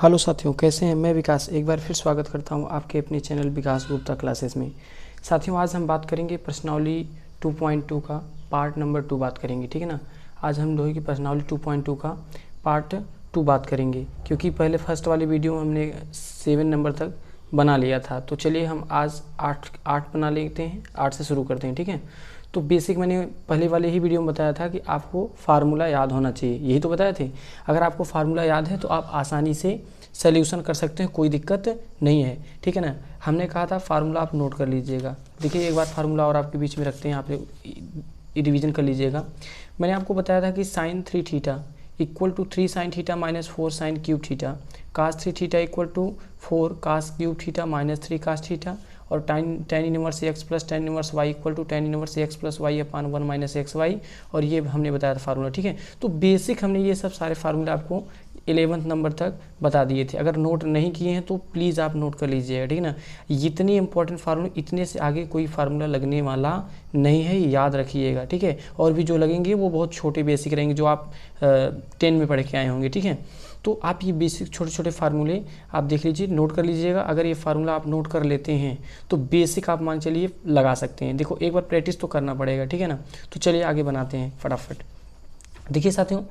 Hello साथियों, कैसे हैं। मैं विकास एक बार फिर स्वागत करता हूं आपके अपने चैनल विकास गुप्ता क्लासेस में। साथियों, आज हम बात करेंगे प्रश्नावली 2.2 का पार्ट नंबर 2 बात करेंगे, ठीक है ना। आज हम लोहे की प्रश्नावली 2.2 का पार्ट 2 बात करेंगे, क्योंकि पहले फर्स्ट वाली वीडियो हमने 7 नंबर तक बना लिया था। तो चलिए हम आज 8 बना लेते हैं, 8 से शुरू करते हैं, ठीक है। तो बेसिक मैंने पहले वाले ही वीडियो में बताया था कि आपको फार्मूला याद होना चाहिए, यही तो बताए थे। अगर आपको फार्मूला याद है तो आप आसानी से सॉल्यूशन कर सकते हैं, कोई दिक्कत नहीं है, ठीक है ना। हमने कहा था फार्मूला आप नोट कर लीजिएगा। देखिए एक बार फार्मूला और आपके बीच में रखते हैं, आप रिवीजन कर लीजिएगा। मैंने आपको बताया था कि sin 3 theta equal to 3 sin theta minus 4 sin cube theta, cos 3 theta equal to 4 cos cube theta minus 3 cos theta, और tan inverse X plus tan inverse Y equal to tan inverse X plus Y upon 1 minus X Y. और ये हमने बताया था formula, ठीक है। तो basic हमने ये सब सारे फार्मूले आपको 11th नंबर तक बता दिए थे। अगर नोट नहीं किए हैं तो प्लीज़ आप नोट कर लीजिएगा, ठीक है ना। इतनी इंपॉर्टेंट फार्मूला, इतने से आगे कोई फार्मूला लगने वाला नहीं है, याद रखिएगा, ठीक है। और भी जो लगेंगे वो बहुत छोटे बेसिक रहेंगे, जो आप 10 में पढ़ के आए होंगे, ठीक है। तो आप ये बेसिक छोटे छोटे फार्मूले आप देख लीजिए, नोट कर लीजिएगा। अगर ये फार्मूला आप नोट कर लेते हैं तो बेसिक आप मान चलिए लगा सकते हैं। देखो एक बार प्रैक्टिस तो करना पड़ेगा, ठीक है ना। तो चलिए आगे बनाते हैं फटाफट। देखिए साथियों,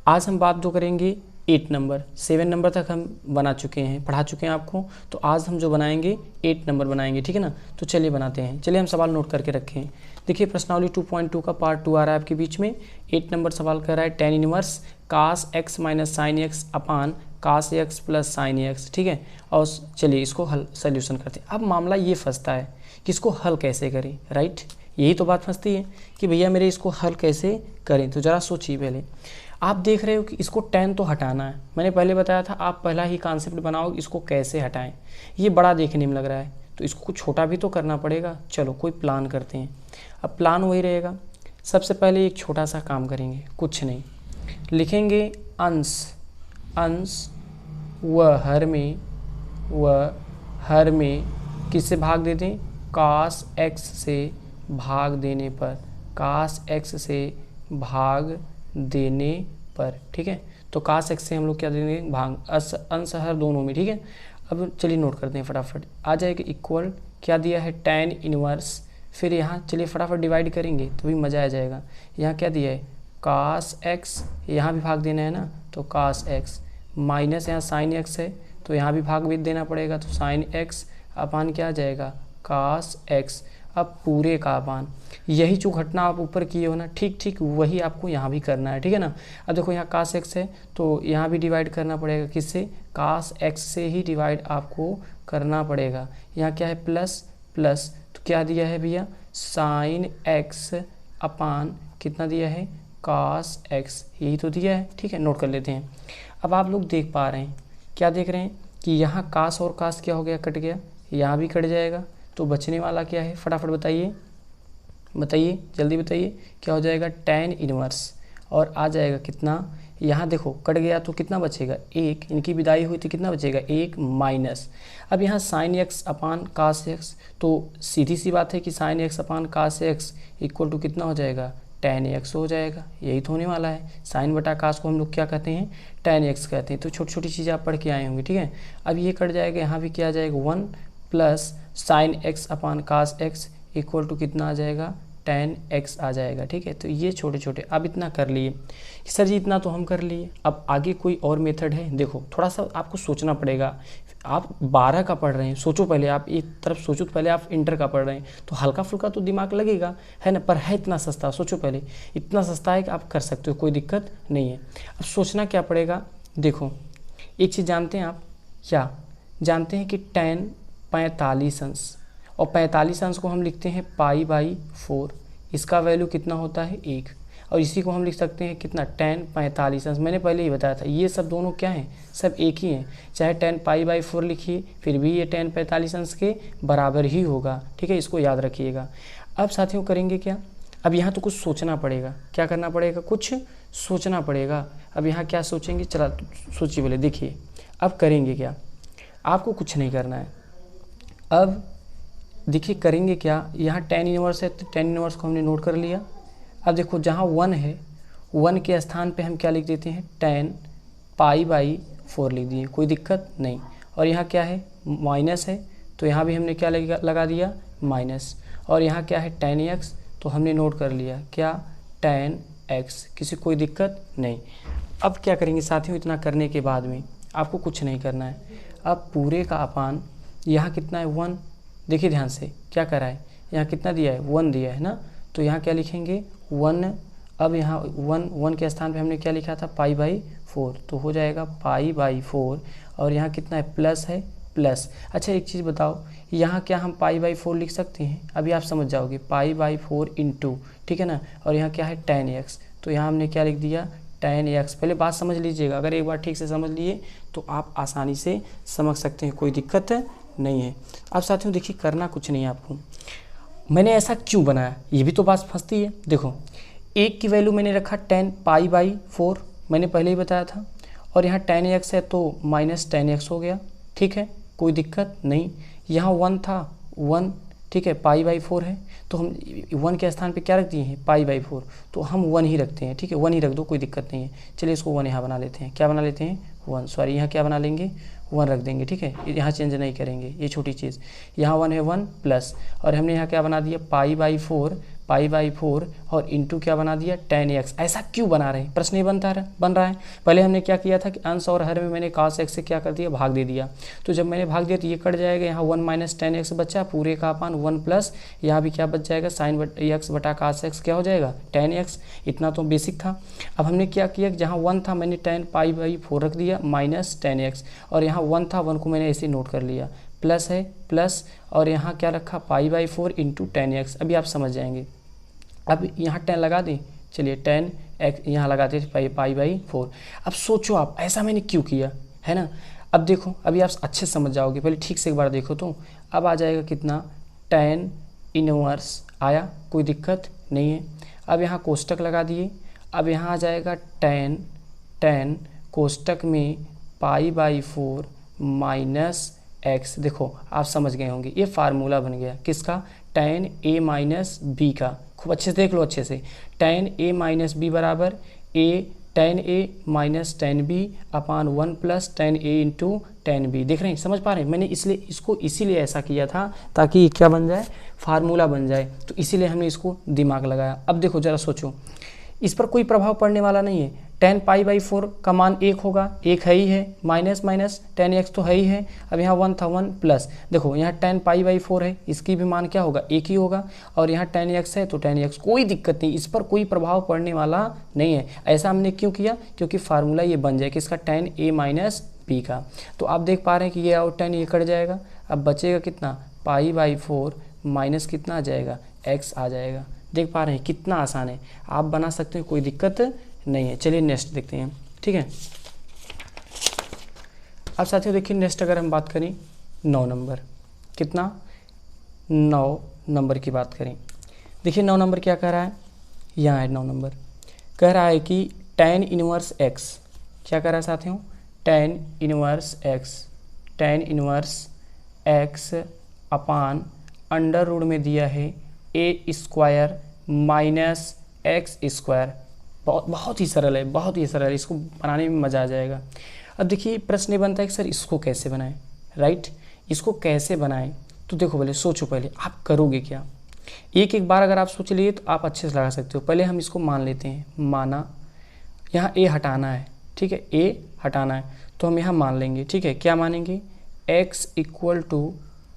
आज हम बात जो करेंगे 8 नंबर, 7 नंबर तक हम बना चुके हैं, पढ़ा चुके हैं आपको। तो आज हम जो बनाएंगे 8 नंबर बनाएंगे, ठीक है ना। तो चलिए बनाते हैं। चलिए हम सवाल नोट करके रखें। देखिए प्रश्नावली 2.2 का पार्ट 2 आ रहा है आपके बीच में। 8 नंबर सवाल कर रहा है tan inverse cos x minus sine X upon cos x plus sine X, ठीक है। और चलिए इसको हल सोल्यूशन करते हैं। अब मामला ये फंसता है कि इसको हल कैसे करें, राइट। यही तो बात फंसती है कि भैया मेरे इसको हल कैसे करें। तो ज़रा सोचिए पहले। आप देख रहे हो कि इसको tan तो हटाना है। मैंने पहले बताया था, आप पहला ही कॉन्सेप्ट बनाओ इसको कैसे हटाएं। ये बड़ा देखने में लग रहा है तो इसको कुछ छोटा भी तो करना पड़ेगा। चलो कोई प्लान करते हैं। अब प्लान वही रहेगा, सबसे पहले एक छोटा सा काम करेंगे, कुछ नहीं, लिखेंगे अंश व हर में किससे भाग दे दें, cos x से भाग देने पर, cos x से भाग देने पर, ठीक है। तो cos x से हम लोग क्या दे देंगे, भाग, अंश हर दोनों में, ठीक है। अब चलिए नोट करते हैं फटाफट। आ जाएगा इक्वल, क्या दिया है tan इनवर्स, फिर यहाँ चलिए फटाफट डिवाइड करेंगे तो भी मज़ा आ जाएगा। यहाँ क्या दिया है cos x, यहाँ भी भाग देना है ना, तो cos x माइनस यहाँ sin x है तो यहाँ भी भाग भी देना पड़ेगा, तो sin x अपान क्या आ जाएगा cos x। अब पूरे का अपान, यही जो घटना आप ऊपर किए हो ना, ठीक ठीक वही आपको यहाँ भी करना है, ठीक है ना। अब देखो यहाँ cos x है तो यहाँ भी डिवाइड करना पड़ेगा, किससे, cos x से ही डिवाइड आपको करना पड़ेगा। यहाँ क्या है प्लस प्लस, तो क्या दिया है भैया sin x अपान कितना दिया है cos x, यही तो दिया है, ठीक है। नोट कर लेते हैं। अब आप लोग देख पा रहे हैं, क्या देख रहे हैं कि यहाँ cos और cos क्या हो गया, कट गया, यहाँ भी कट जाएगा। तो बचने वाला क्या है, फटाफट बताइए जल्दी बताइए, क्या हो जाएगा tan इनवर्स, और आ जाएगा कितना, यहाँ देखो कट गया तो कितना बचेगा, 1, इनकी विदाई हुई तो कितना बचेगा 1 माइनस। अब यहाँ sin x upon cos x, तो सीधी सी बात है कि sin x upon cos x equal to कितना हो जाएगा tan x हो जाएगा। यही तो होने वाला है। sin बटा cos को हम लोग क्या कहते हैं, tan x कहते हैं। तो छोटी छोटी चीज़ें आप पढ़ के आए होंगे, ठीक है। अब ये कट जाएगा, यहाँ भी क्या आ जाएगा 1 plus sin x upon cos x equal to कितना आ जाएगा tan x आ जाएगा, ठीक है। तो ये छोटे छोटे अब इतना कर लिए सर जी, इतना तो हम कर लिए। अब आगे कोई और मेथड है, देखो थोड़ा सा आपको सोचना पड़ेगा। आप 12 का पढ़ रहे हैं, सोचो पहले, आप एक तरफ सोचो पहले, आप इंटर का पढ़ रहे हैं तो हल्का फुल्का तो दिमाग लगेगा, है ना। पर है इतना सस्ता, सोचो पहले, इतना सस्ता है कि आप कर सकते हो, कोई दिक्कत नहीं है। अब सोचना क्या पड़ेगा, देखो एक चीज़ जानते हैं आप, क्या जानते हैं कि tan 45 अंश, और 45 अंश को हम लिखते हैं π/4, इसका वैल्यू कितना होता है 1, और इसी को हम लिख सकते हैं कितना tan 45 अंश। मैंने पहले ही बताया था ये सब दोनों क्या हैं, सब एक ही हैं। चाहे tan π/4 लिखिए फिर भी ये tan 45 अंश के बराबर ही होगा, ठीक है। इसको याद रखिएगा। अब साथियों करेंगे क्या, अब यहाँ तो कुछ सोचना पड़ेगा, क्या करना पड़ेगा, कुछ सोचना पड़ेगा। अब यहाँ क्या सोचेंगे, चला सोचिए बोले। देखिए अब करेंगे क्या, आपको कुछ नहीं करना है। अब देखिए करेंगे क्या, यहाँ tan इनवर्स है तो tan इनवर्स को हमने नोट कर लिया। अब देखो जहाँ 1 है, 1 के स्थान पे हम क्या लिख देते हैं tan π/4 4 लिख दिए, कोई दिक्कत नहीं। और यहाँ क्या है, माइनस है, तो यहाँ भी हमने क्या लगा दिया, माइनस। और यहाँ क्या है, tan x, तो हमने नोट कर लिया क्या, tan x, किसी कोई दिक्कत नहीं। अब क्या करेंगे साथियों, इतना करने के बाद में आपको कुछ नहीं करना है। अब पूरे का अपान, यहाँ कितना है 1, देखिए ध्यान से क्या करा है, यहाँ कितना दिया है 1 दिया है ना, तो यहाँ क्या लिखेंगे 1। अब यहाँ 1 के स्थान पे हमने क्या लिखा था, π/4, तो हो जाएगा π/4। और यहाँ कितना है, प्लस है, प्लस। अच्छा एक चीज़ बताओ, यहाँ क्या हम π/4 लिख सकते हैं, अभी आप समझ जाओगे, π/4 इंटू, ठीक है ना, और यहाँ क्या है tan x, तो यहाँ हमने क्या लिख दिया, tan x। पहले बात समझ लीजिएगा, अगर एक बार ठीक से समझ लिए तो आप आसानी से समझ सकते हैं, कोई दिक्कत नहीं है। अब साथियों देखिए, करना कुछ नहीं है आपको, मैंने ऐसा क्यों बनाया, ये भी तो बात फंसती है। देखो एक की वैल्यू मैंने रखा tan π/4, मैंने पहले ही बताया था, और यहाँ tan x है तो माइनस tan x हो गया, ठीक है, कोई दिक्कत नहीं। यहाँ 1 था, 1, ठीक है, π/4 है, तो हम 1 के स्थान पे क्या रख दिए हैं, π/4, तो हम 1 ही रखते हैं, ठीक है, 1 ही रख दो, कोई दिक्कत नहीं है। चलिए इसको 1 यहाँ बना लेते हैं, क्या बना लेते हैं, 1, सॉरी यहाँ क्या बना लेंगे, 1 रख देंगे, ठीक है, यहाँ चेंज नहीं करेंगे, ये छोटी चीज़। यहाँ 1 है, 1 प्लस, और हमने यहाँ क्या बना दिया, π/4 और इंटू क्या बना दिया, tan x। ऐसा क्यों बना रहे हैं, प्रश्न ये बन रहा है। पहले हमने क्या किया था कि अंश और हर में मैंने cos x से क्या कर दिया, भाग दे दिया, तो जब मैंने भाग दिया तो ये कट जाएगा, यहाँ 1 माइनस tan x बचा, पूरे का अपान 1 प्लस, यहाँ भी क्या बच जाएगा, sin x बटा cos x क्या हो जाएगा, tan x। इतना तो बेसिक था। अब हमने क्या किया, जहाँ 1 था मैंने tan π/4 रख दिया माइनस tan x, और यहाँ 1 था, 1 को मैंने ऐसे नोट कर लिया, प्लस है, प्लस, और यहाँ क्या रखा, π/4 इंटू tan x। अभी आप समझ जाएंगे। अब यहाँ tan लगा दें, चलिए tan x यहाँ लगाते थे π/4। अब सोचो आप, ऐसा मैंने क्यों किया है ना। अब देखो, अभी आप अच्छे समझ जाओगे, पहले ठीक से एक बार देखो तो। अब आ जाएगा कितना, tan इनवर्स आया, कोई दिक्कत नहीं है। अब यहाँ कोष्टक लगा दिए, अब यहाँ आ जाएगा tan कोष्टक में π/4 माइनस x। देखो आप समझ गए होंगे, ये फार्मूला बन गया किसका, tan a माइनस b का। खूब अच्छे से देख लो, अच्छे से, tan a माइनस b बराबर tan a minus tan b upon 1 plus tan a into tan b। देख रहे हैं, समझ पा रहे हैं, मैंने इसीलिए ऐसा किया था ताकि ये क्या बन जाए, फार्मूला बन जाए, तो इसीलिए हमने इसको दिमाग लगाया। अब देखो जरा सोचो, इस पर कोई प्रभाव पड़ने वाला नहीं है। tan π/4 का मान 1 होगा, 1 है ही है, माइनस माइनस tan x तो है ही है। अब यहाँ 1 था, 1 प्लस, देखो यहाँ tan π/4 है, इसकी भी मान क्या होगा, 1 ही होगा, और यहाँ tan x है तो tan x, कोई दिक्कत नहीं, इस पर कोई प्रभाव पड़ने वाला नहीं है। ऐसा हमने क्यों किया, क्योंकि फार्मूला ये बन जाए किसका, tan a माइनस b का। तो आप देख पा रहे हैं कि ये और tan ये कट जाएगा, अब बचेगा कितना, π/4 माइनस कितना आ जाएगा, x आ जाएगा। देख पा रहे हैं कितना आसान है, आप बना सकते हैं, कोई दिक्कत नहीं है। चलिए नेक्स्ट देखते हैं, ठीक है। अब साथियों देखिए, नेक्स्ट अगर हम बात करें 9 नंबर, कितना, 9 नंबर की बात करें, देखिए 9 नंबर क्या कह रहा है, यहाँ है 9 नंबर, कह रहा है कि tan इनवर्स x, क्या कह रहा है साथियों, tan inverse x upon under root में दिया है a² माइनस x²। बहुत ही सरल है, बहुत ही सरल है, इसको बनाने में मज़ा आ जाएगा। अब देखिए प्रश्न ये बनता है कि सर इसको कैसे बनाएं, राइट, इसको कैसे बनाएं, तो देखो पहले सोचो, पहले आप करोगे क्या, एक बार अगर आप सोच लिए तो आप अच्छे से लगा सकते हो। पहले हम इसको मान लेते हैं, माना यहाँ a हटाना है, ठीक है, a हटाना है, तो हम यहाँ मान लेंगे, ठीक है, क्या मानेंगे, x =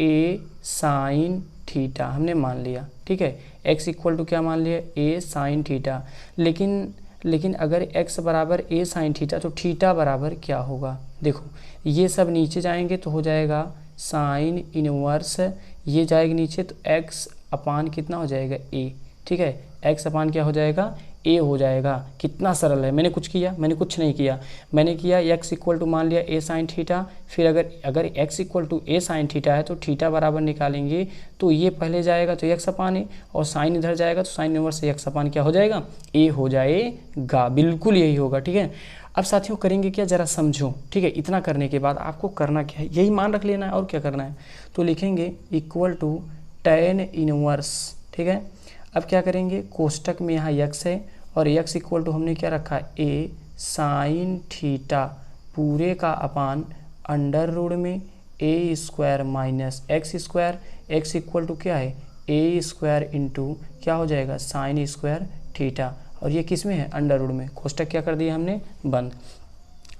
a sin थीटा, हमने मान लिया, ठीक है, x = क्या मान लिया, a sin थीटा। लेकिन अगर x बराबर a sin थीटा तो थीटा बराबर क्या होगा, देखो ये सब नीचे जाएंगे तो हो जाएगा साइन इनवर्स, ये जाएगा नीचे तो x अपान कितना हो जाएगा, a, ठीक है, x अपान क्या हो जाएगा, a हो जाएगा। कितना सरल है, मैंने कुछ किया, मैंने कुछ नहीं किया, मैंने किया x = मान लिया a sin थीटा, फिर अगर x = a sin थीटा है तो थीटा बराबर निकालेंगे तो ये पहले जाएगा तो x अपान a, और साइन इधर जाएगा तो साइन इनवर्स x अपान क्या हो जाएगा, a हो जाएगा। बिल्कुल यही होगा, ठीक है। अब साथियों करेंगे क्या, ज़रा समझो, ठीक है। इतना करने के बाद आपको करना क्या है, यही मान रख लेना है, और क्या करना है, तो लिखेंगे = tan इनवर्स, ठीक है। अब क्या करेंगे, कोष्टक में यहाँ x है और x = हमने क्या रखा है, a sin थीटा, पूरे का अपान अंडर रूट में A square minus X square, X equal to क्या है ए स्क्वायर इंटू क्या हो जाएगा साइन स्क्वायर थीटा, और ये किस में है अंडर रूट में। कोष्टक क्या कर दिया हमने बंद।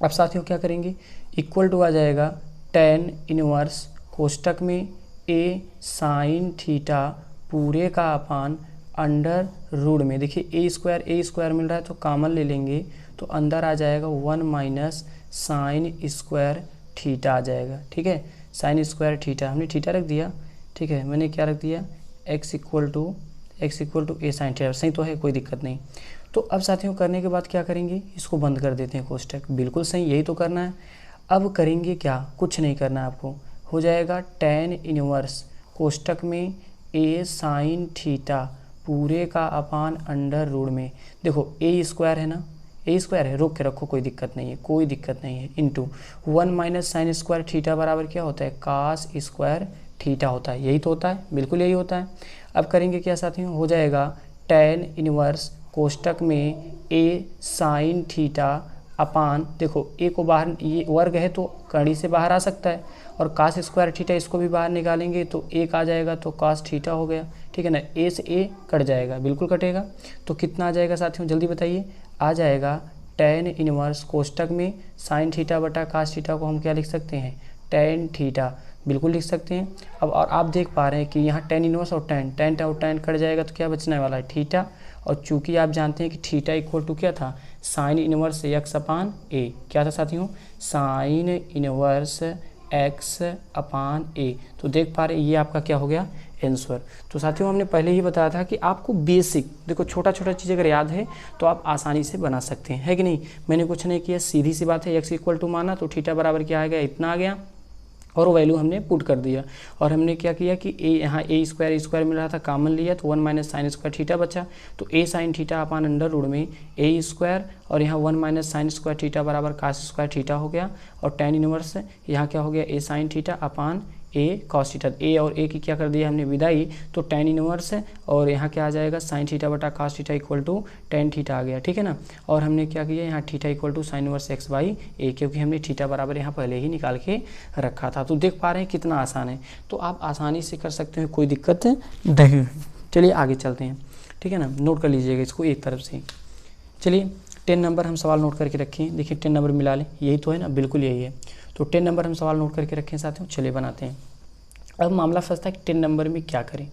अब साथियों क्या करेंगे, इक्वल टू आ जाएगा टेन इनवर्स कोष्टक में ए साइन थीटा पूरे का अपान अंडर रूट में, देखिए ए स्क्वायर मिल रहा है तो कॉमन ले लेंगे तो अंदर आ जाएगा 1 माइनस साइन स्क्वायर थीटा आ जाएगा। ठीक है, साइन स्क्वायर थीटा हमने थीटा रख दिया। ठीक है, मैंने क्या रख दिया x equal to A sine theta, सही तो है, कोई दिक्कत नहीं। तो अब साथियों करने के बाद क्या करेंगे, इसको बंद कर देते हैं कोष्टक, बिल्कुल सही, यही तो करना है। अब करेंगे क्या, कुछ नहीं करना है आपको, हो जाएगा टेन इनवर्स कोष्टक में ए साइन थीटा पूरे का अपान अंडर रूट में, देखो ए स्क्वायर है ना, ए स्क्वायर है, रोक के रखो, कोई दिक्कत नहीं है, कोई दिक्कत नहीं है, into 1 minus sine square theta बराबर क्या होता है कास स्क्वायर थीटा होता है, यही तो होता है, बिल्कुल यही होता है। अब करेंगे क्या साथियों, हो जाएगा टेन इनवर्स कोष्टक में ए साइन थीटा अपान, देखो ए को बाहर, ये वर्ग है तो कड़ी से बाहर आ सकता है, और कास स्क्वायर थीटा इसको भी बाहर निकालेंगे तो एक आ जाएगा तो कास थीटा हो गया। ठीक है ना, ए से ए कट जाएगा, बिल्कुल कटेगा, तो कितना आ जाएगा साथियों जल्दी बताइए, आ जाएगा टेन इनवर्स कोष्टक में साइन थीटा बटा कास थीटा को हम क्या लिख सकते हैं टेन थीटा, बिल्कुल लिख सकते हैं। अब और आप देख पा रहे हैं कि यहाँ टेन इनवर्स और टेन कट जाएगा तो क्या बचने वाला है थीटा, और चूंकि आप जानते हैं कि थीटा इक्वल टू क्या था साइन इनवर्स एक्स अपान ए, क्या था साथियों साइन इनवर्स एक्स अपान ए, तो देख पा रहे हैं ये आपका क्या हो गया आंसर। तो साथियों हमने पहले ही बताया था कि आपको बेसिक, देखो छोटा छोटा चीज़ अगर याद है तो आप आसानी से बना सकते हैं, है कि नहीं। मैंने कुछ नहीं किया, सीधी सी बात है, एक्स इक्वल टू माना तो थीटा बराबर क्या आ गया इतना आ गया, और वो वैल्यू हमने पुट कर दिया, और हमने क्या किया कि ए यहाँ ए स्क्वायर मिल रहा था कॉमन लिया तो 1 माइनस साइन स्क्वायर थीटा बचा, तो A sine theta upon under root में ए स्क्वायर, और यहाँ 1 माइनस साइन स्क्वायर थीटा बराबर कास स्क्वायर थीटा हो गया, और टेन इनवर्स यहाँ क्या हो गया ए साइन थीटा अपान ए कॉस थीटा, ए और ए की क्या कर दिया हमने विदाई, तो टेन इनवर्स है, और यहाँ क्या आ जाएगा साइन थीटा बटा cos theta equal to tan theta आ गया। ठीक है ना, और हमने क्या किया यहाँ theta equal to sine inverse X by A, क्योंकि हमने थीटा बराबर यहाँ पहले ही निकाल के रखा था। तो देख पा रहे हैं कितना आसान है, तो आप आसानी से कर सकते हैं, कोई दिक्कत नहीं। चलिए आगे चलते हैं, ठीक है ना, नोट कर लीजिएगा इसको एक तरफ से। चलिए 10 नंबर हम सवाल नोट करके रखें, देखिए 10 नंबर मिला लें, यही तो है ना, बिल्कुल यही है। तो 10 नंबर हम सवाल नोट करके रखें साथियों, चलिए बनाते हैं। अब मामला फंसता है कि 10 नंबर में क्या करें,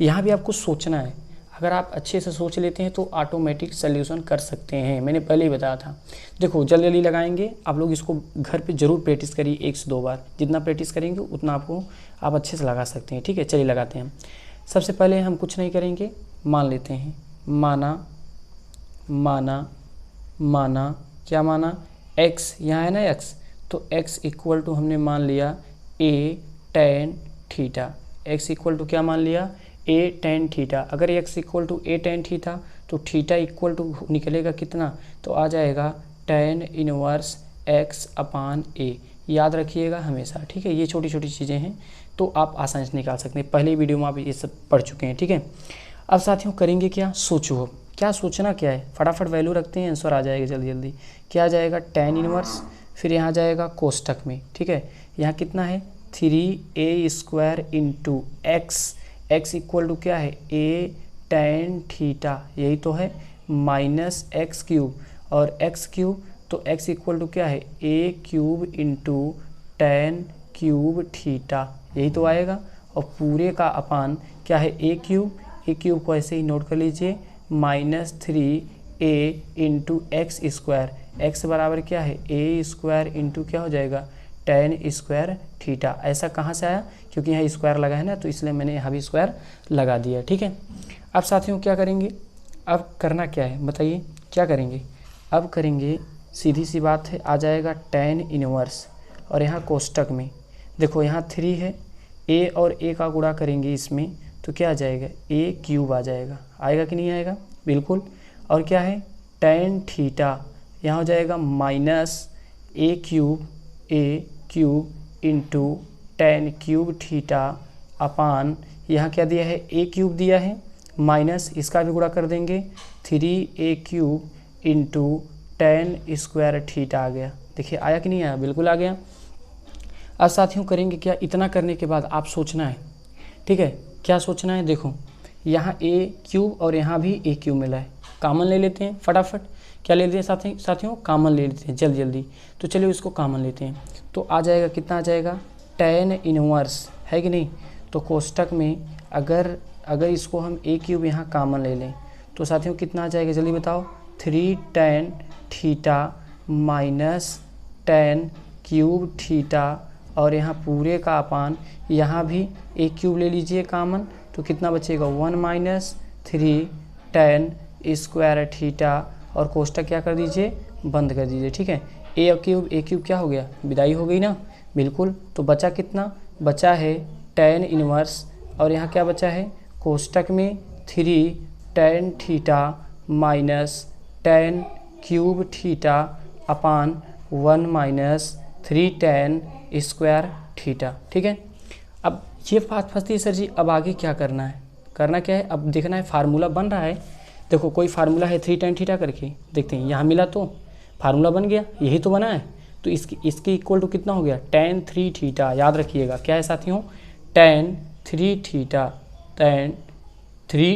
यहाँ भी आपको सोचना है, अगर आप अच्छे से सोच लेते हैं तो ऑटोमेटिक सोल्यूशन कर सकते हैं, मैंने पहले ही बताया था। देखो जल्दी जल्दी लगाएंगे, आप लोग इसको घर पे ज़रूर प्रैक्टिस करिए 1 से 2 बार, जितना प्रैक्टिस करेंगे उतना आप अच्छे से लगा सकते हैं। ठीक है, चलिए लगाते हैं। सबसे पहले हम कुछ नहीं करेंगे, मान लेते हैं, माना क्या माना x, यहाँ है ना x, तो x इक्वल टू हमने मान लिया a tan theta, x equal to क्या मान लिया a tan थीटा। अगर x equal to a tan theta तो थीटा इक्वल टू निकलेगा कितना, तो आ जाएगा tan inverse x upon a, याद रखिएगा हमेशा। ठीक है, ये छोटी छोटी चीज़ें हैं तो आप आसानी से निकाल सकते हैं, पहले वीडियो में आप ये सब पढ़ चुके हैं। ठीक है, अब साथियों करेंगे क्या, सोचो क्या सोचना क्या है, फटाफट वैल्यू रखते हैं, आंसर आ जाएगा जल्दी जल्दी। क्या आ जाएगा tan इनवर्स, फिर यहाँ जाएगा कोष्टक में। ठीक है, यहाँ कितना है 3a square into X equal to क्या है a tan थीटा, यही तो है, माइनस एक्स क्यूब, और एक्स क्यूब तो x इक्वल टू क्या है a cube into tan cube theta, यही तो आएगा, और पूरे का अपान क्या है a क्यूब को ऐसे ही नोट कर लीजिए, minus 3a into x square, x बराबर क्या है a स्क्वायर इंटू क्या हो जाएगा tan स्क्वायर थीटा। ऐसा कहाँ से आया, क्योंकि यहाँ स्क्वायर लगा है ना, तो इसलिए मैंने यहाँ भी स्क्वायर लगा दिया। ठीक है, अब साथियों क्या करेंगे, अब करना क्या है बताइए, क्या करेंगे, अब करेंगे सीधी सी बात है, आ जाएगा tan इनवर्स, और यहाँ कोष्टक में देखो यहाँ 3 है, a और a का गुणा करेंगे इसमें तो क्या आ जाएगा a क्यूब आ जाएगा, आएगा कि नहीं आएगा, बिल्कुल, और क्या है tan थीटा, यहाँ हो जाएगा minus a cube into tan cube theta upon, यहाँ क्या दिया है a क्यूब दिया है, माइनस इसका भी गुणा कर देंगे 3a cube into tan square theta आ गया। देखिए आया कि नहीं आया, बिल्कुल आ गया। अब साथियों करेंगे क्या, इतना करने के बाद आप सोचना है, ठीक है, क्या सोचना है, देखो यहाँ ए क्यूब और यहाँ भी ए क्यूब मिला है, कॉमन ले लेते हैं फटाफट। क्या ले लेते हैं साथियों, कॉमन ले लेते हैं जल्दी जल्दी। तो चलिए उसको कॉमन लेते हैं, तो आ जाएगा, कितना आ जाएगा, tan इनवर्स, है कि नहीं। तो कोष्टक में अगर इसको हम ए क्यूब यहाँ कॉमन ले लें तो साथियों कितना आ जाएगा, जल्दी बताओ, 3 tan theta minus tan cube theta, और यहाँ पूरे का अपान, यहाँ भी ए क्यूब ले लीजिए कॉमन, तो कितना बचेगा, 1 माइनस 3 tan स्क्वायर थीटा, और कोष्टक क्या कर दीजिए, बंद कर दीजिए, ठीक है। ए क्यूब क्या हो गया, विदाई हो गई ना, बिल्कुल। तो बचा कितना, बचा है tan इनवर्स, और यहाँ क्या बचा है, कोष्टक में 3 tan theta minus tan cube theta upon 1 minus 3 tan square theta, ठीक है। अब ये बात फंसती है सर जी, अब आगे क्या करना है, करना क्या है, अब देखना है फार्मूला बन रहा है। देखो कोई फार्मूला है 3 tan थीटा करके, देखते हैं, यहाँ मिला तो फार्मूला बन गया, यही तो बना है। तो इसकी इक्वल टू कितना हो गया, tan 3 थीटा, याद रखिएगा क्या है साथियों, tan 3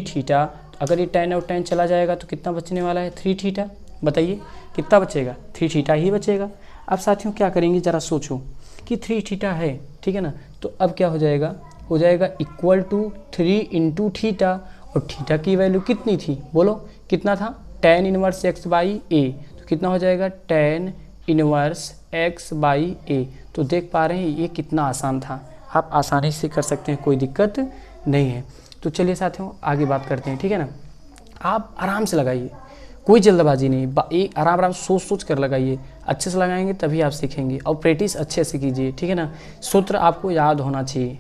थीटा। अगर ये tan और tan चला जाएगा तो कितना बचने वाला है, 3 थीटा, बताइए कितना बचेगा, 3 थीटा ही बचेगा। अब साथियों क्या करेंगे, ज़रा सोचो कि 3 थीटा है, ठीक है ना, तो अब क्या हो जाएगा इक्वल टू 3 इंटू थीटा, और थीटा की वैल्यू कितनी थी, बोलो कितना था, tan इनवर्स x बाई ए, तो कितना हो जाएगा, tan इनवर्स x बाई ए। तो देख पा रहे हैं ये कितना आसान था, आप आसानी से कर सकते हैं, कोई दिक्कत नहीं है। तो चलिए साथियों आगे बात करते हैं, ठीक है ना। आप आराम से लगाइए, कोई जल्दबाजी नहीं, आराम सोच कर लगाइए, अच्छे से लगाएंगे तभी आप सीखेंगे, और प्रैक्टिस अच्छे से कीजिए, ठीक है ना। सूत्र आपको याद होना चाहिए।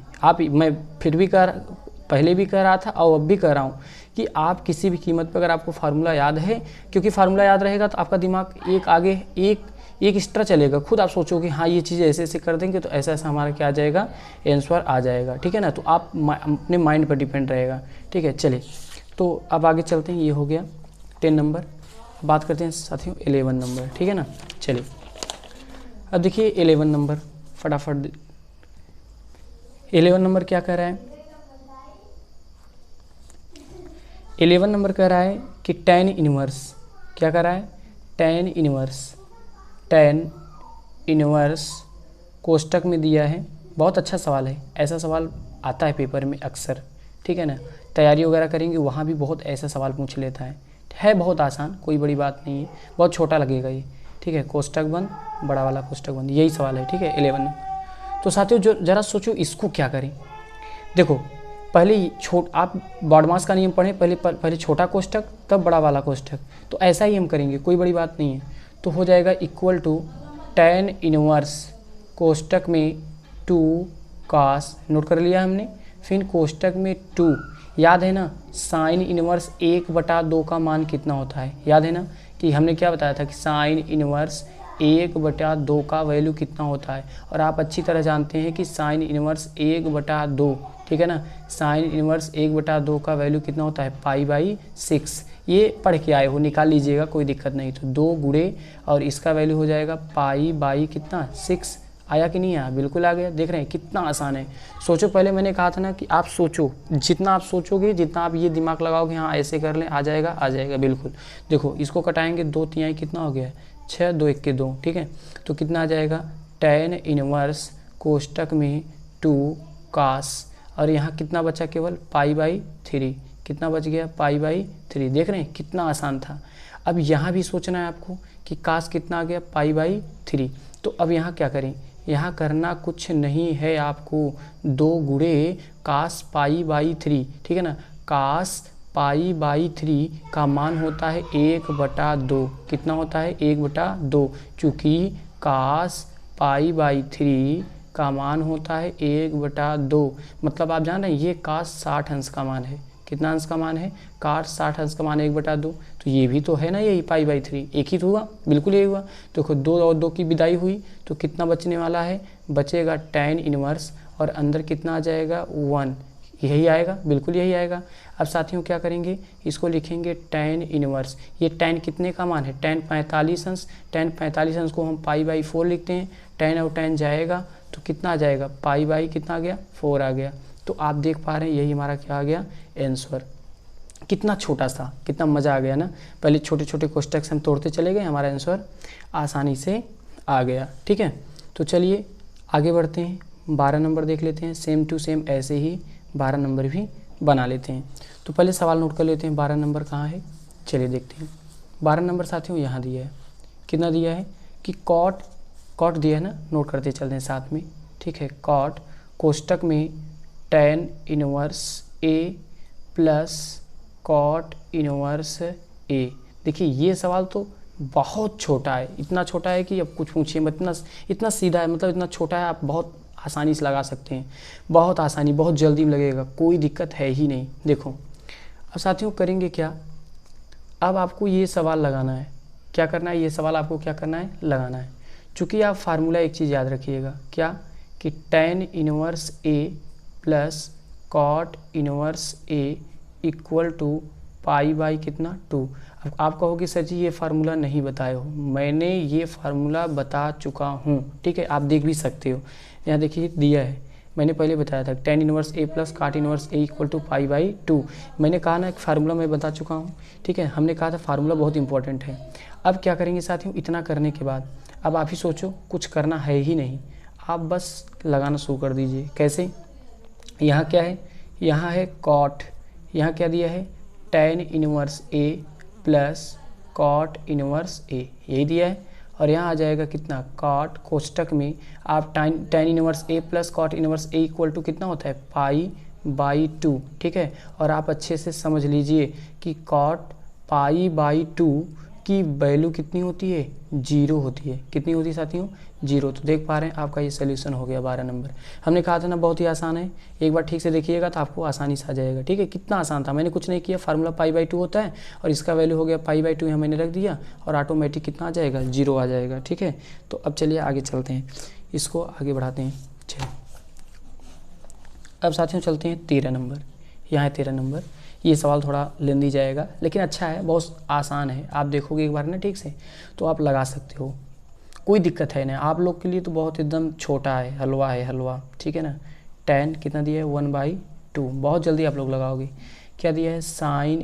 मैं फिर भी पहले भी कह रहा था और अब भी कह रहा हूँ कि आप किसी भी कीमत पर, अगर आपको फार्मूला याद है, क्योंकि फार्मूला याद रहेगा तो आपका दिमाग एक एक्स्ट्रा चलेगा, खुद आप सोचोगे हाँ ये चीज़ ऐसे ऐसे कर देंगे तो ऐसा ऐसा हमारा क्या आ जाएगा, आंसर आ जाएगा, ठीक है ना। तो आप अपने माइंड पर डिपेंड रहेगा, ठीक है। चलिए तो अब आगे चलते हैं, ये हो गया 10 नंबर। बात करते हैं साथियों 11 नंबर, ठीक है ना। चलिए अब देखिए 11 नंबर, फटाफट 11 नंबर क्या कह रहा है, 11 नंबर कह रहा है कि tan इनवर्स, क्या कह रहा है, tan इनवर्स कोष्टक में दिया है। बहुत अच्छा सवाल है, ऐसा सवाल आता है पेपर में अक्सर, ठीक है ना। तैयारी वगैरह करेंगे वहाँ भी बहुत ऐसा सवाल पूछ लेता है बहुत आसान, कोई बड़ी बात नहीं है, बहुत छोटा लगेगा ये, ठीक है। कोष्टक बंद, बड़ा वाला कोष्टक बंद, यही सवाल है, ठीक है 11 नंबर। तो साथियों जो ज़रा सोचो इसको क्या करें, देखो पहले आप बॉडमास का नियम पढ़ें, पहले छोटा कोष्टक तब बड़ा वाला कोष्टक, तो ऐसा ही हम करेंगे, कोई बड़ी बात नहीं है। तो हो जाएगा इक्वल टू tan इनवर्स कोष्टक में 2 cos, नोट कर लिया हमने, फिर कोष्टक में 2, याद है ना साइन इनवर्स 1/2 का मान कितना होता है, याद है ना कि हमने क्या बताया था कि साइन इनवर्स 1/2 का वैल्यू कितना होता है, और आप अच्छी तरह जानते हैं कि साइन इनवर्स 1/2, ठीक है ना, साइन इनवर्स 1/2 का वैल्यू कितना होता है, π/6। ये पढ़ के आए हो, निकाल लीजिएगा, कोई दिक्कत नहीं। तो 2 गुणे और इसका वैल्यू हो जाएगा π/कितना 6, आया कि नहीं आया, बिल्कुल आ गया। देख रहे हैं कितना आसान है। सोचो, पहले मैंने कहा था ना कि आप सोचो, जितना आप सोचोगे, जितना आप ये दिमाग लगाओगे हाँ ऐसे कर लें, आ जाएगा बिल्कुल। देखो इसको कटाएंगे, 2 तिहाई कितना हो गया, 6, 2 1 के 2, ठीक है। तो कितना आ जाएगा, tan इनवर्स कोष्टक में 2 cos, और यहाँ कितना बचा, केवल π/3, कितना बच गया, π/3। देख रहे हैं कितना आसान था। अब यहाँ भी सोचना है आपको कि cos कितना आ गया, π/3। तो अब यहाँ क्या करें, यहाँ करना कुछ नहीं है आपको, 2 गुणे cos π/3, ठीक है ना। cos π/3 का मान होता है 1/2, कितना होता है 1/2, चूँकि cos π/3 का मान होता है 1/2, मतलब आप जान रहे हैं ये cos 60 अंश का मान है, कितना अंश का मान है, cos 60 अंश का मान 1/2, तो ये भी तो है ना, यही π/3 एक ही तो हुआ, बिल्कुल यही हुआ। देखो 2 और 2 की विदाई हुई तो कितना बचने वाला है, बचेगा tan इनवर्स, और अंदर कितना आ जाएगा 1, यही आएगा, बिल्कुल यही आएगा। अब साथियों क्या करेंगे, इसको लिखेंगे tan इनवर्स। ये tan कितने का मान है, tan 45 अंश। tan 45 अंश को हम π/4 लिखते हैं। tan और tan जाएगा तो कितना आ जाएगा, π/ कितना आ गया, 4 आ गया। तो आप देख पा रहे हैं यही हमारा क्या आ गया, आंसर। कितना छोटा सा, कितना मज़ा आ गया ना। पहले छोटे छोटे कोष्टक हम तोड़ते चले गए, हमारा आंसर आसानी से आ गया। ठीक है, तो चलिए आगे बढ़ते हैं, 12 नंबर देख लेते हैं। सेम टू सेम ऐसे ही 12 नंबर भी बना लेते हैं। तो पहले सवाल नोट कर लेते हैं, 12 नंबर कहाँ है, चलिए देखते हैं। 12 नंबर साथियों यहाँ दिया है, कितना दिया है कि कॉट दिया है ना, नोट करते चलते हैं साथ में। ठीक है, कॉट कोष्टक में tan inverse A plus cot inverse A। देखिए ये सवाल तो बहुत छोटा है, इतना छोटा है कि अब कुछ पूछिए मत, इतना सीधा है, मतलब इतना छोटा है, आप बहुत आसानी से लगा सकते हैं, बहुत आसानी, बहुत जल्दी में लगेगा, कोई दिक्कत है ही नहीं। देखो अब साथियों करेंगे क्या, अब आपको ये सवाल लगाना है, क्या करना है, ये सवाल आपको क्या करना है, लगाना है। चूँकि आप फार्मूला एक चीज़ याद रखिएगा, क्या कि tan inverse A plus cot inverse A equal to π/, कितना 2। अब आप कहोगे सर जी ये फार्मूला नहीं बताए हो, मैंने ये फार्मूला बता चुका हूँ। ठीक है, आप देख भी सकते हो, यहाँ देखिए दिया है, मैंने पहले बताया था tan inverse A plus cot inverse A equal to π/2। मैंने कहा ना एक फार्मूला मैं बता चुका हूँ। ठीक है, हमने कहा था फार्मूला बहुत इंपॉर्टेंट है। अब क्या करेंगे साथियों, इतना करने के बाद अब आप ही सोचो, कुछ करना है ही नहीं, आप बस लगाना शुरू कर दीजिए। कैसे, यहाँ क्या है, यहाँ है कॉट, यहाँ क्या दिया है tan inverse A plus cot inverse A, यही दिया है। और यहाँ आ जाएगा कितना, कॉट कोष्टक में आप tan inverse A plus cot inverse A equal to कितना होता है, π/2। ठीक है, और आप अच्छे से समझ लीजिए कि कॉट π/2 की वैल्यू कितनी होती है, 0 होती है। कितनी होती है साथियों, 0। तो देख पा रहे हैं आपका ये सोल्यूशन हो गया 12 नंबर। हमने कहा था ना बहुत ही आसान है, एक बार ठीक से देखिएगा तो आपको आसानी से आ जाएगा। ठीक है, कितना आसान था, मैंने कुछ नहीं किया, फार्मूला π/2 होता है और इसका वैल्यू हो गया π/2, यहाँ मैंने रख दिया और ऑटोमेटिक कितना आ जाएगा, 0 आ जाएगा। ठीक है, तो अब चलिए आगे चलते हैं, इसको आगे बढ़ाते हैं। चलिए अब साथियों चलते हैं 13 नंबर, यहाँ है 13 नंबर। ये सवाल थोड़ा लेंदी जाएगा लेकिन अच्छा है, बहुत आसान है, आप देखोगे एक बार ना ठीक से तो आप लगा सकते हो, कोई दिक्कत है ना। आप लोग के लिए तो बहुत एकदम छोटा है, हलवा है हलवा। ठीक है ना, tan कितना दिया है, 1/2, बहुत जल्दी आप लोग लगाओगे। क्या दिया है, साइन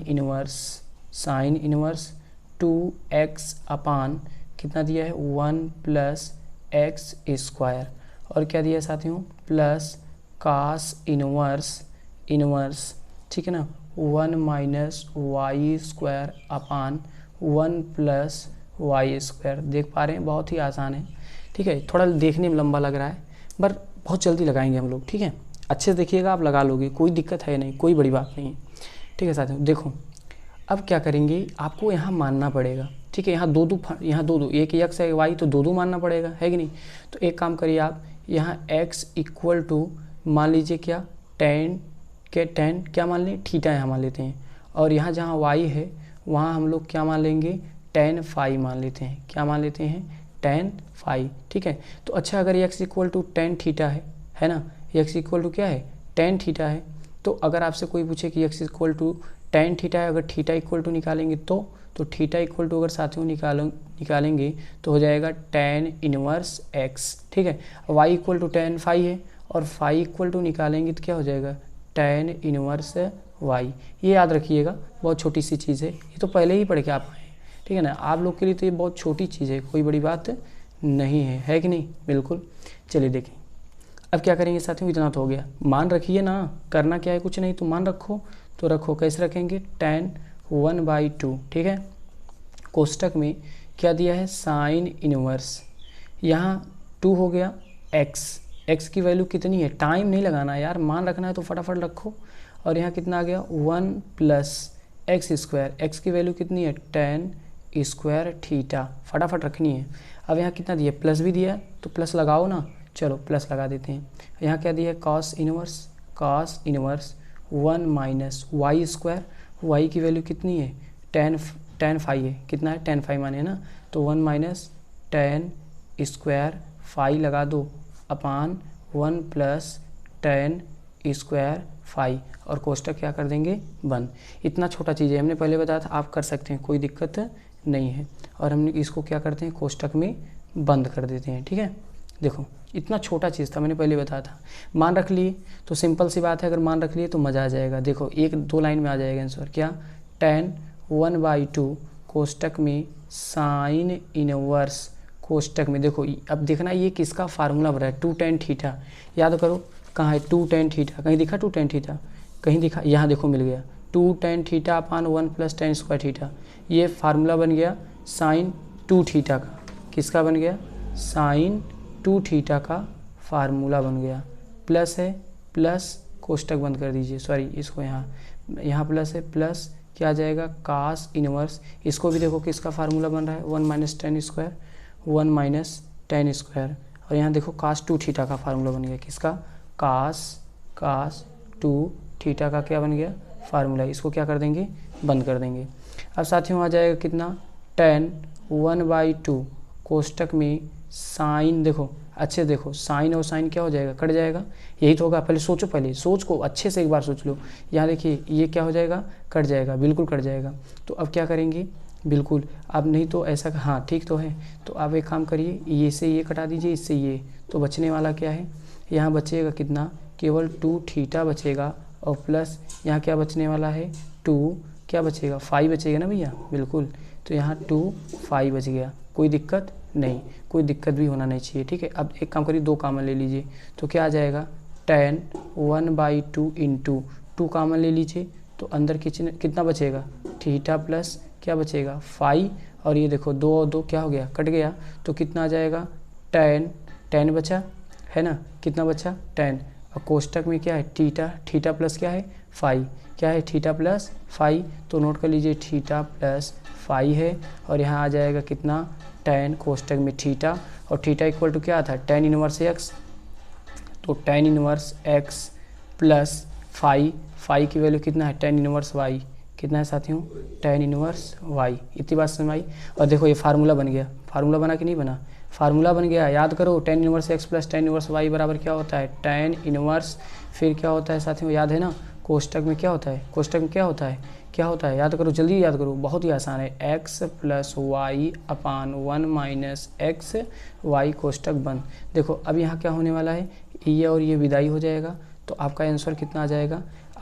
इनवर्स 2x अपान कितना दिया है, 1 प्लस एक्स स्क्वायर। और क्या दिया है साथियों, प्लस कास इनवर्स ठीक है ना, 1 minus Y square upon 1 plus Y square. देख पा रहे हैं बहुत ही आसान है। ठीक है, थोड़ा देखने में लंबा लग रहा है पर बहुत जल्दी लगाएंगे हम लोग। ठीक है, अच्छे से देखिएगा, आप लगा लोगे, कोई दिक्कत है नहीं, कोई बड़ी बात नहीं है। ठीक है साथियों, देखो अब क्या करेंगे, आपको यहाँ मानना पड़ेगा। ठीक है, यहाँ दो एक x है y, तो दो मानना पड़ेगा, है कि नहीं। तो एक काम करिए आप, यहाँ x इक्वल टू मान लीजिए क्या, tan क्या मान लें, थीटा यहाँ मान लेते हैं। और यहाँ जहाँ y है वहाँ हम लोग क्या मान लेंगे, tan phi मान लेते हैं। क्या मान लेते हैं, tan phi। ठीक है, तो अच्छा अगर x equal to tan theta है ना, x इक्वल टू क्या है, tan थीटा है। तो अगर आपसे कोई पूछे कि x equal to tan theta है, अगर थीटा इक्वल टू निकालेंगे तो थीटा इक्वल टू अगर साथियों निकालेंगे तो हो जाएगा tan इनवर्स x। ठीक है, y equal to tan phi है और phi इक्वल टू निकालेंगे तो क्या हो जाएगा, tan इनवर्स y। ये याद रखिएगा, बहुत छोटी सी चीज़ है, ये तो पहले ही पढ़ के आप आए। ठीक है ना, आप लोग के लिए तो ये बहुत छोटी चीज़ है, कोई बड़ी बात नहीं है कि नहीं, बिल्कुल। चलिए देखें अब क्या करेंगे साथियों, इतना तो हो गया, मान रखिए ना, करना क्या है, कुछ नहीं, तो मान रखो तो रखो। कैसे रखेंगे, tan 1/2। ठीक है, कोष्टक में क्या दिया है, साइन इनवर्स, यहाँ 2 हो गया x की वैल्यू कितनी है, टाइम नहीं लगाना यार, मान रखना है तो फटाफट रखो। और यहाँ कितना आ गया, 1 प्लस एक्स स्क्वायर, एक्स की वैल्यू कितनी है, tan स्क्वायर थीटा, फटाफट रखनी है। अब यहाँ कितना दिया, प्लस भी दिया तो प्लस लगाओ ना, चलो प्लस लगा देते हैं। यहाँ क्या दिया है, cos inverse 1 minus Y square, Y की वैल्यू कितनी है, tan phi है, कितना है, tan phi माने ना, तो 1 माइनस tan स्क्वायर phi लगा दो अपान 1 प्लस tan स्क्वायर फाई, और कोष्टक क्या कर देंगे, बंद। इतना छोटा चीज़ है, हमने पहले बताया था, आप कर सकते हैं, कोई दिक्कत नहीं है। और हमने इसको क्या करते हैं, कोष्टक में बंद कर देते हैं, ठीक है। देखो इतना छोटा चीज़ था, मैंने पहले बताया था। मान रख लिए तो सिंपल सी बात है, अगर मान रख लिए तो मज़ा आ जाएगा। देखो 1-2 लाइन में आ जाएगा आंसर, क्या, tan 1/2 कोष्टक में साइन इनवर्स कोष्टक में। देखो अब देखना ये किसका फार्मूला बन रहा है, 2 tan थीटा। याद करो कहाँ है 2 tan थीटा, कहीं दिखा 2 tan थीटा, कहीं दिखा, यहाँ देखो मिल गया 2 tan theta upon 1 + tan square theta. ये फार्मूला बन गया साइन 2 थीटा का, किसका बन गया, साइन 2 थीटा का फार्मूला बन गया। प्लस है, प्लस कोष्टक बंद कर दीजिए, सॉरी इसको यहाँ प्लस है, प्लस क्या आ जाएगा, कास इनवर्स। इसको भी देखो किसका फार्मूला बन रहा है, 1 - tan स्क्वायर, 1 - tan स्क्वायर। और यहाँ देखो कास 2 थीटा का फार्मूला बन गया, किसका, कास 2 थीटा का क्या बन गया, फार्मूला। इसको क्या कर देंगे, बंद कर देंगे। अब साथियों आ जाएगा कितना, tan 1/2 कोष्टक में साइन, देखो अच्छे देखो, साइन और साइन क्या हो जाएगा, कट जाएगा, यही तो होगा। पहले सोचो, पहले सोच को अच्छे से एक बार सोच लो। यहाँ देखिए ये क्या हो जाएगा, कट जाएगा, बिल्कुल कट जाएगा। तो अब क्या करेंगे, बिल्कुल अब नहीं तो ऐसा, हाँ ठीक तो है। तो आप एक काम करिए, ये से ये कटा दीजिए, इससे ये, तो बचने वाला क्या है, यहाँ बचेगा कितना, केवल 2 थीटा बचेगा, और प्लस यहाँ क्या बचने वाला है, 2 क्या बचेगा, 5 बचेगा ना भैया, बिल्कुल। तो यहाँ 2 5 बच गया, कोई दिक्कत नहीं, कोई दिक्कत भी होना नहीं चाहिए, ठीक है। अब एक काम करिए, 2 कॉमन ले लीजिए, तो क्या आ जाएगा, tan 1/2 × 2 कॉमन ले लीजिए, तो अंदर कितना बचेगा, थीटा प्लस क्या बचेगा, 5, और ये देखो 2 और 2 क्या हो गया, कट गया, तो कितना आ जाएगा, tan बचा है ना, कितना बचा, tan, और कोष्टक में क्या है, थीटा प्लस क्या है, 5, क्या है, थीटा प्लस 5, तो नोट कर लीजिए थीटा प्लस 5 है। और यहाँ आ जाएगा कितना, tan कोष्टक में थीटा, और थीटा इक्वल टू क्या था, tan इनवर्स x, तो tan इनवर्स x प्लस 5 की वैल्यू कितना है, tan इनवर्स y, कितना है साथियों, tan इनवर्स y। इतनी बात समझ आई। और देखो ये फार्मूला बन गया, फार्मूला बना कि नहीं बना, फार्मूला बन गया, याद करो, tan inverse x plus tan inverse y बराबर क्या होता है, tan इनवर्स, फिर क्या होता है साथियों, याद है ना, कोष्टक में क्या होता है, कोष्टक में क्या होता है, याद करो, जल्दी याद करो, बहुत ही आसान है, x + y अपान 1 - x y कोष्टक बंद। देखो अब यहाँ क्या होने वाला है, ये और ये विदाई हो जाएगा, तो आपका आंसर कितना आ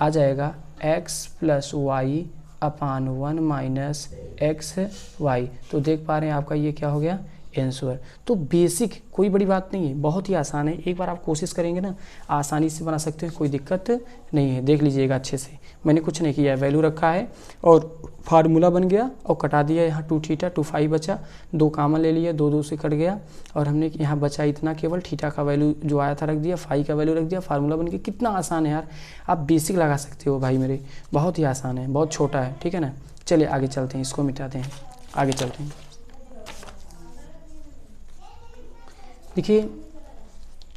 जाएगा x + y अपान 1 - x y। तो देख पा रहे हैं आपका ये क्या हो गया, आंसर। तो बेसिक कोई बड़ी बात नहीं है, बहुत ही आसान है, एक बार आप कोशिश करेंगे ना आसानी से बना सकते हैं, कोई दिक्कत नहीं है। देख लीजिएगा अच्छे से, मैंने कुछ नहीं किया है, वैल्यू रखा है और फार्मूला बन गया और कटा दिया, यहाँ 2 थीटा 2 5 बचा, 2 कॉमन ले लिया, 2 से कट गया, और हमने यहाँ बचा इतना, केवल थीटा का वैल्यू जो आया था रख दिया, 5 का वैल्यू रख दिया, फार्मूला बन गया। कितना आसान है यार, आप बेसिक लगा सकते हो भाई मेरे, बहुत ही आसान है, बहुत छोटा है, ठीक है ना। चलिए आगे चलते हैं, इसको मिटाते हैं, आगे चलते हैं। देखिए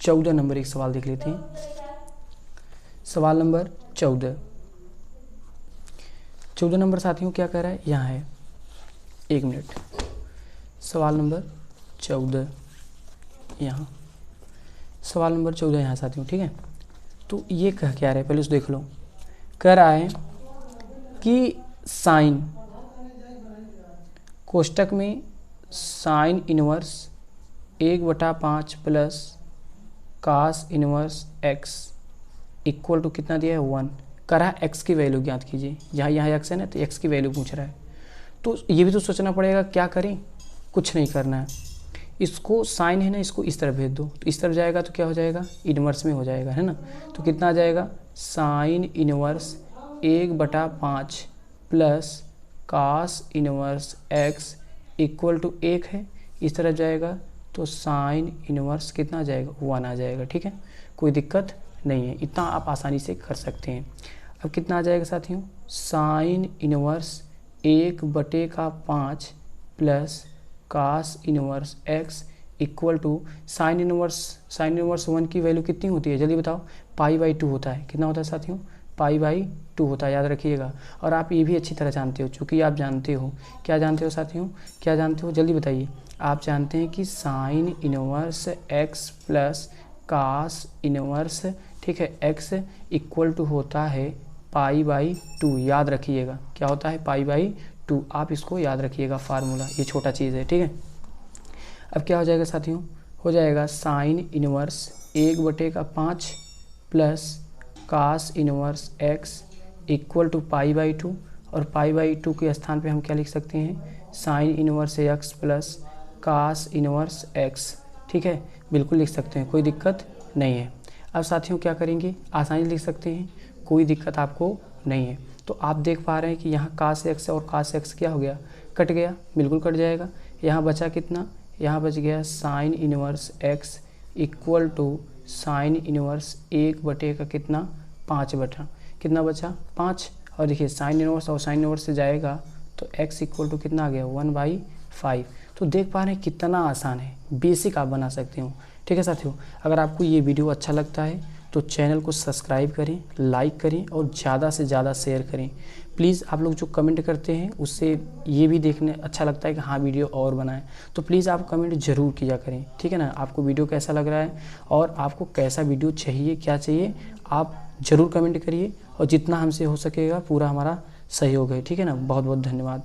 14 नंबर एक सवाल देख लेते हैं, सवाल नंबर 14 नंबर साथियों क्या कह रहा है, यहाँ है, 1 मिनट, सवाल नंबर 14 यहाँ, सवाल नंबर 14 यहाँ साथियों, ठीक है। तो ये कह क्या रहा है, पहले उसको देख लो। कह रहा है कि साइन कोष्टक में sine inverse 1/5 plus cos inverse x equal to कितना दिया है, 1। कह रहा है x की वैल्यू ज्ञात कीजिए, यहाँ x है ना, तो x की वैल्यू पूछ रहा है। तो ये भी तो सोचना पड़ेगा, क्या करें, कुछ नहीं करना है, इसको साइन है ना, इसको इस तरफ भेज दो, तो इस तरफ जाएगा तो क्या हो जाएगा, इनवर्स में हो जाएगा, है ना। तो कितना आ जाएगा, sine inverse 1/5 plus cos inverse x equal to 1 है, इस तरफ जाएगा तो साइन इनवर्स कितना आ जाएगा, 1 आ जाएगा, ठीक है, कोई दिक्कत नहीं है, इतना आप आसानी से कर सकते हैं। अब कितना आ जाएगा साथियों, sine inverse 1/5 plus cos inverse x equal to sine inverse 1 की वैल्यू कितनी होती है, जल्दी बताओ, π/2 होता है, कितना होता है साथियों, π/2 होता है, याद रखिएगा। और आप ये भी अच्छी तरह जानते हो, चूँकि आप जानते हो, क्या जानते हो साथियों, क्या जानते हो, जल्दी बताइए। आप जानते हैं कि sine inverse x plus cos inverse, ठीक है, x इक्वल टू होता है π/2। याद रखिएगा क्या होता है, π/2। आप इसको याद रखिएगा फार्मूला, ये छोटा चीज़ है, ठीक है। अब क्या हो जाएगा साथियों, हो जाएगा sine inverse 1/5 plus cos inverse x equal to π/2, और π/2 के स्थान पे हम क्या लिख सकते हैं, sine inverse x plus cos inverse x, ठीक है, बिल्कुल लिख सकते हैं, कोई दिक्कत नहीं है। अब साथियों क्या करेंगे, आसानी लिख सकते हैं, कोई दिक्कत आपको नहीं है। तो आप देख पा रहे हैं कि यहाँ कास x और कास x क्या हो गया, कट गया, बिल्कुल कट जाएगा। यहाँ बचा कितना, यहाँ बच गया sine inverse x equal to sine inverse 1/5 कितना बचा 5, और देखिए साइन इनवर्स और साइन इनवर्स से जाएगा तो x इक्वल टू कितना आ गया 1/5। तो देख पा रहे हैं कितना आसान है, बेसिक आप बना सकते हो, ठीक है साथियों। अगर आपको ये वीडियो अच्छा लगता है तो चैनल को सब्सक्राइब करें, लाइक करें और ज़्यादा से ज़्यादा शेयर करें। प्लीज़ आप लोग जो कमेंट करते हैं उससे ये भी देखने अच्छा लगता है कि हाँ वीडियो और बनाएं, तो प्लीज़ आप कमेंट ज़रूर किया करें, ठीक है ना। आपको वीडियो कैसा लग रहा है और आपको कैसा वीडियो चाहिए, क्या चाहिए, आप ज़रूर कमेंट करिए, और जितना हमसे हो सकेगा पूरा हमारा सहयोग है, ठीक है ना। बहुत बहुत धन्यवाद।